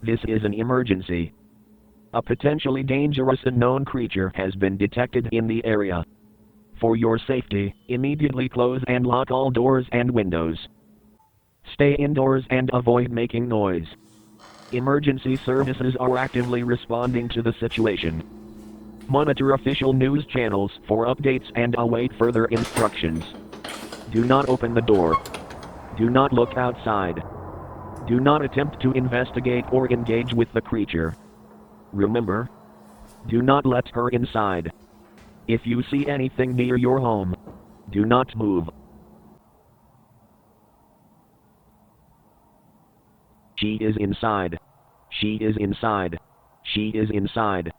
This is an emergency. A potentially dangerous unknown creature has been detected in the area. For your safety, immediately close and lock all doors and windows. Stay indoors and avoid making noise. Emergency services are actively responding to the situation. Monitor official news channels for updates and await further instructions. Do not open the door. Do not look outside. Do not attempt to investigate or engage with the creature. Remember, do not let her inside. If you see anything near your home, do not move. She is inside. She is inside. She is inside.